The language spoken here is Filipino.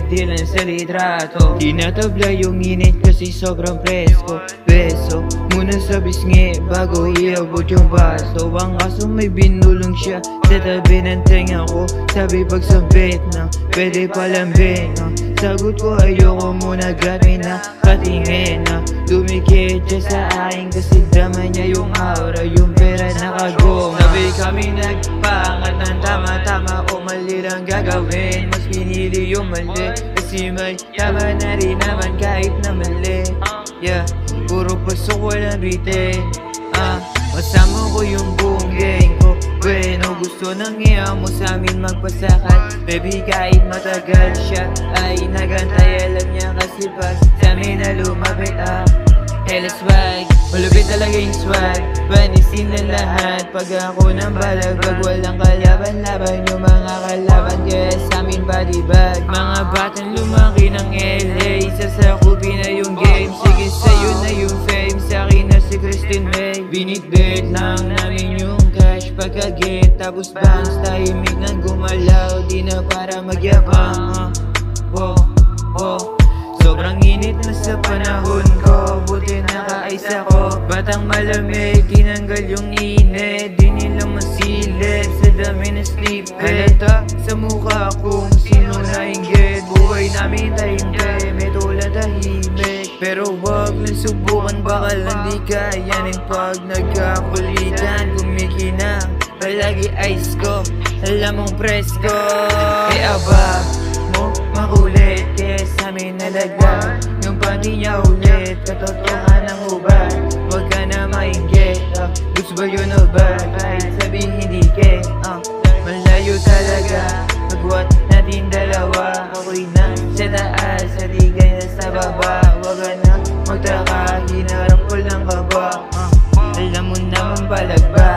di lang sa litrato. Tinatabla yung init kasi sobrang presko. Beso muna sa bisngi bago iabot yung baso. Ang kaso may binulong siya sa tabi ng tenga ko. Sabi pagsabit na pwede palambing na. Sagot ko ayoko muna, grabe na katingin na. Dumikit siya sa akin kasi dama niya yung aura, yung pera nakagong. Sabi kami nagpaangat ng tama-tama o mali lang gagawin. Mas pinili yung mali kasi may tama na rin naman kahit na mali. Yeah, puro pasok walang bitin. Masama ko yung buong gang ko. Bueno, gusto nang mo sa amin magpasakal. Baby kahit matagal siya ay nagantay. Alam niya kasi pag sa amin na lumapit hella swag, malupit talaga yung swag. Panisin na lahat pag ako ng balagag. Walang kalaban-laban yung mga kalaban. Kaya sa amin body bag. Mga batang lumaki ng LA, sasakupin na yung game. Sige sa'yo na yung fame, sa'kin na si Christine May. Binitbit lang namin yung cash pagka-get. Tapos bounce, tahimik nang gumalaw. Di na para magyabang. Sobrang init na sa panahon ko, buti naka-ice ako. Batang malamig, tinanggal yung init. Di nila masilip sa dami na sleep. Halata sa mukha kung sino nainggit. Buhay namin tahimik, may tulad tahimik. Pero wag lang subukan, baka lang di kayanin. Pag nagkakulitan, kumikinang palagi ice ko, alam mong presko. Aba mo makulit, kaya sa amin nalaglag yung panty niya ulit. Katotohanan ng ubad, wag ka na mainggit. Gusto ba yun o ba? Kahit sabihin hindi ke malayo talaga, magwat natin dalawa. Ako'y na sa taas, at ikay na sa baba. Wag ka na magtaka, hinarap ko lang kaba. Alam mo naman palagba.